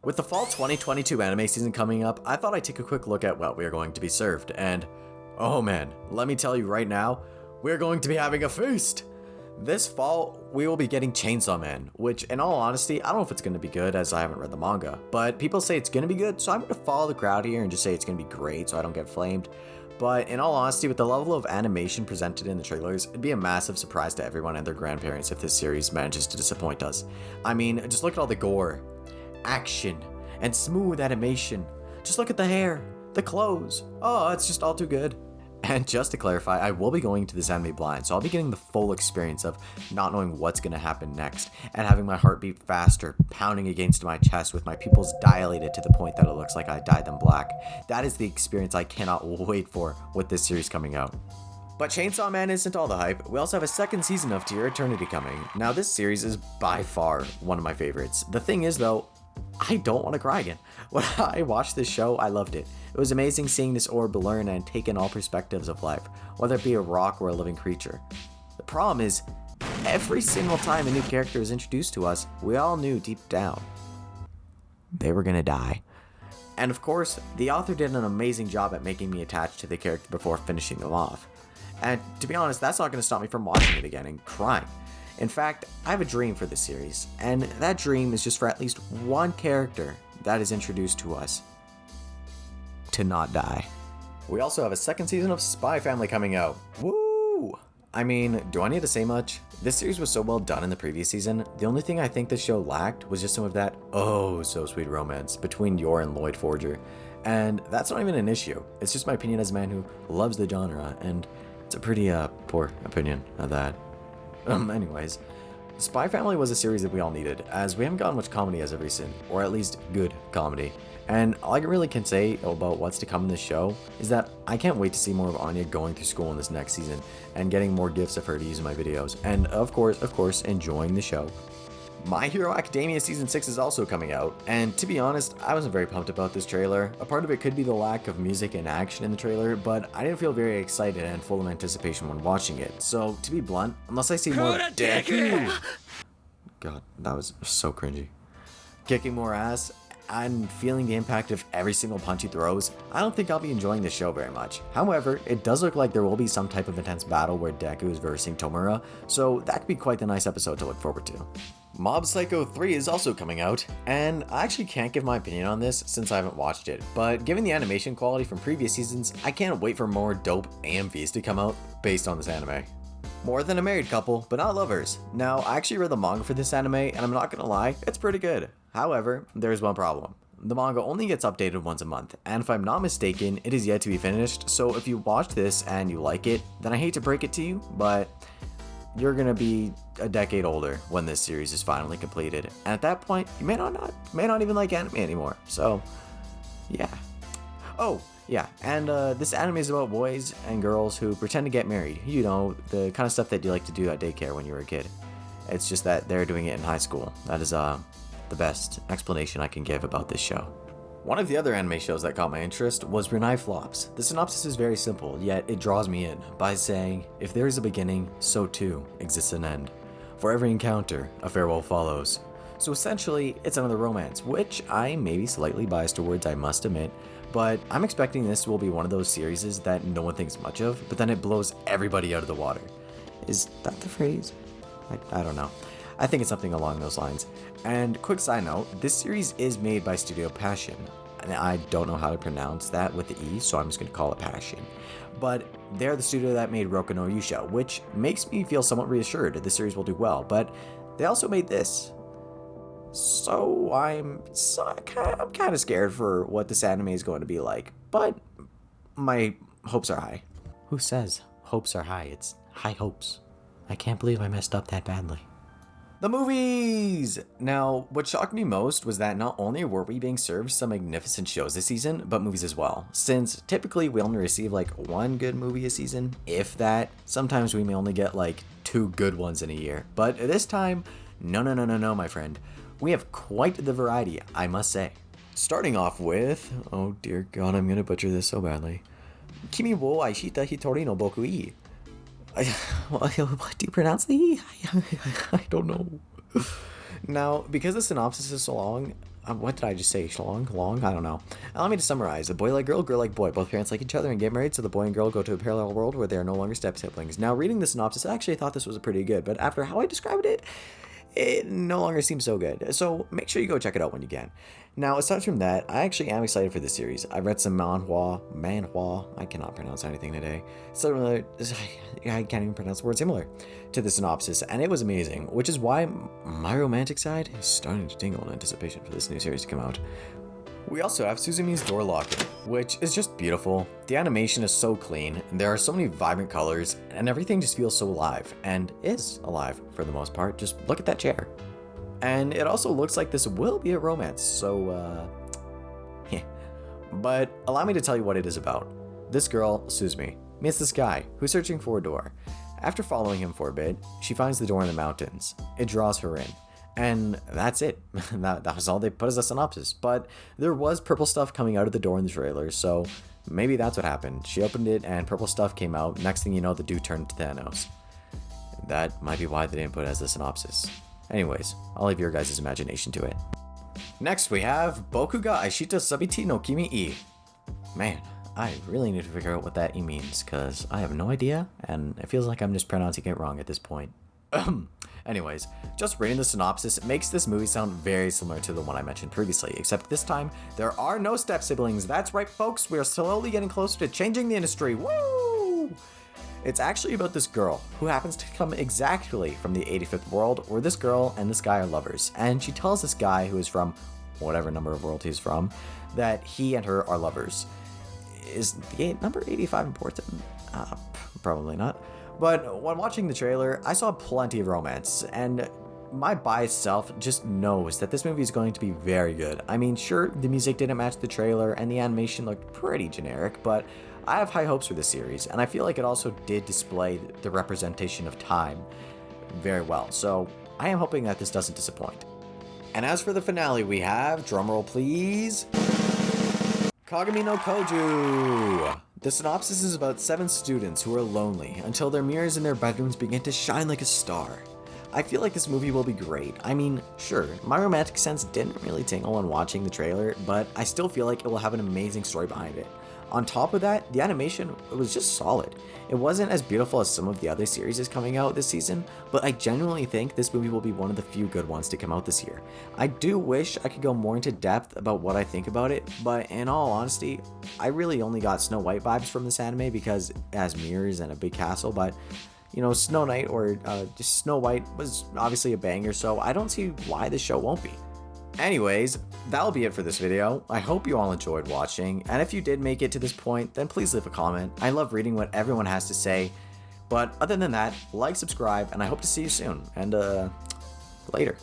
With the fall 2022 anime season coming up, I thought I'd take a quick look at what we are going to be served, and oh man, let me tell you right now, we're going to be having a feast! This fall, we will be getting Chainsaw Man, which in all honesty, I don't know if it's going to be good as I haven't read the manga, but people say it's going to be good, so I'm going to follow the crowd here and just say it's going to be great so I don't get flamed. But in all honesty, with the level of animation presented in the trailers, it'd be a massive surprise to everyone and their grandparents if this series manages to disappoint us. I mean, just look at all the gore, action, and smooth animation. Just look at the hair, the clothes. Oh, it's just all too good. And just to clarify, I will be going to this anime blind, so I'll be getting the full experience of not knowing what's going to happen next, and having my heart beat faster, pounding against my chest with my pupils dilated to the point that it looks like I dyed them black. That is the experience I cannot wait for with this series coming out. But Chainsaw Man isn't all the hype. We also have a second season of To Your Eternity coming. Now this series is by far one of my favorites. The thing is though, I don't want to cry again. When I watched this show, I loved it. It was amazing seeing this orb learn and take in all perspectives of life, whether it be a rock or a living creature. The problem is, every single time a new character is introduced to us, we all knew deep down they were gonna die. And of course, the author did an amazing job at making me attached to the character before finishing them off. And to be honest, that's not gonna stop me from watching it again and crying. In fact, I have a dream for this series, and that dream is just for at least one character that is introduced to us to not die. We also have a second season of Spy Family coming out. Woo! I mean, do I need to say much? This series was so well done in the previous season. The only thing I think the show lacked was just some of that oh so sweet romance between Yor and Lloyd Forger. And that's not even an issue. It's just my opinion as a man who loves the genre, and it's a pretty poor opinion of that. Anyways, Spy Family was a series that we all needed, as we haven't gotten much comedy as of recent, or at least good comedy. And all I really can say about what's to come in this show is that I can't wait to see more of Anya going through school in this next season, and getting more gifts of her to use in my videos, and of course, enjoying the show. My Hero Academia Season 6 is also coming out, and to be honest, I wasn't very pumped about this trailer. A part of it could be the lack of music and action in the trailer, but I didn't feel very excited and full of anticipation when watching it. So, to be blunt, unless I see more Deku... God, that was so cringy. Kicking more ass, and feeling the impact of every single punch he throws, I don't think I'll be enjoying this show very much. However, it does look like there will be some type of intense battle where Deku is versing Tomura, so that could be quite the nice episode to look forward to. Mob Psycho 3 is also coming out, and I actually can't give my opinion on this since I haven't watched it, but given the animation quality from previous seasons, I can't wait for more dope AMVs to come out based on this anime. More Than a Married Couple, but not lovers. Now, I actually read the manga for this anime, and I'm not gonna lie, it's pretty good. However, there's one problem. The manga only gets updated once a month, and if I'm not mistaken, it is yet to be finished, so if you watch this and you like it, then I hate to break it to you, but you're gonna be a decade older when this series is finally completed, and at that point, you may not even like anime anymore, so yeah. Oh, yeah, and this anime is about boys and girls who pretend to get married. You know, the kind of stuff that you like to do at daycare when you were a kid. It's just that they're doing it in high school. That is the best explanation I can give about this show. One of the other anime shows that caught my interest was Renai Flops. The synopsis is very simple, yet it draws me in by saying, if there is a beginning, so too exists an end. For every encounter, a farewell follows. So essentially, it's another romance, which I may be slightly biased towards, I must admit, but I'm expecting this will be one of those series that no one thinks much of, but then it blows everybody out of the water. Is that the phrase? I don't know. I think it's something along those lines. And quick side note, this series is made by Studio Passion. And I don't know how to pronounce that with the E, so I'm just going to call it Passion. But they're the studio that made Roku no Yusha, which makes me feel somewhat reassured that the series will do well, but they also made this. So I'm kind of scared for what this anime is going to be like, but my hopes are high. Who says hopes are high? It's high hopes. I can't believe I messed up that badly. The movies! Now, what shocked me most was that not only were we being served some magnificent shows this season, but movies as well. Since typically we only receive like one good movie a season, if that. Sometimes we may only get like 2 good ones in a year. But this time, no, my friend. We have quite the variety, I must say. Starting off with, oh dear god, I'm gonna butcher this so badly. Kimi wo aishita hitori no boku ii. What do you pronounce the E? I don't know. Now, because the synopsis is so long, what did I just say? Long? I don't know. Allow me to summarize. A boy like girl, girl like boy. Both parents like each other and get married, so the boy and girl go to a parallel world where they are no longer step siblings. Now, reading the synopsis, I actually thought this was pretty good, but after how I described it, it no longer seems so good. So make sure you go check it out when you can. Now, aside from that, I actually am excited for this series. I read some manhwa, I cannot pronounce anything today. Similar, I can't even pronounce the word similar to the synopsis, and it was amazing, which is why my romantic side is starting to tingle in anticipation for this new series to come out. We also have Suzumi's door locking, which is just beautiful. The animation is so clean, and there are so many vibrant colors, and everything just feels so alive, and is alive for the most part. Just look at that chair. And it also looks like this will be a romance, so, yeah. But allow me to tell you what it is about. This girl, Suzumi, meets this guy who's searching for a door. After following him for a bit, she finds the door in the mountains. It draws her in. And that's it. that was all they put as a synopsis. But there was purple stuff coming out of the door in the trailer, so maybe that's what happened. She opened it and purple stuff came out. Next thing you know, the dude turned to Thanos. That might be why they didn't put it as a synopsis. Anyways, I'll leave your guys' imagination to it. Next, we have Boku ga Aishita Sabiti no Kimi I. Man, I really need to figure out what that I means, because I have no idea, and it feels like I'm just pronouncing it wrong at this point. Anyways, just reading the synopsis makes this movie sound very similar to the one I mentioned previously, except this time, there are no step siblings. That's right, folks, we are slowly getting closer to changing the industry. Woo! It's actually about this girl who happens to come exactly from the 85th world, where this girl and this guy are lovers, and she tells this guy who is from whatever number of world he's from that he and her are lovers. Is the number 85 important? Probably not. But when watching the trailer, I saw plenty of romance, and my biased self just knows that this movie is going to be very good. I mean, sure, the music didn't match the trailer, and the animation looked pretty generic, but I have high hopes for this series, and I feel like it also did display the representation of time very well, so I am hoping that this doesn't disappoint. And as for the finale, we have, drumroll please, Kagami no Koju! The synopsis is about 7 students who are lonely until their mirrors in their bedrooms begin to shine like a star. I feel like this movie will be great. I mean, sure, my romantic sense didn't really tingle when watching the trailer, but I still feel like it will have an amazing story behind it. On top of that, the animation was just solid. It wasn't as beautiful as some of the other series coming out this season, but I genuinely think this movie will be one of the few good ones to come out this year. I do wish I could go more into depth about what I think about it, but in all honesty, I really only got Snow White vibes from this anime because it has mirrors and a big castle, but you know, Snow Knight or just Snow White was obviously a banger, so I don't see why this show won't be. Anyways, that'll be it for this video. I hope you all enjoyed watching, and if you did make it to this point, then please leave a comment. I love reading what everyone has to say, but other than that, like, subscribe, and I hope to see you soon, and later.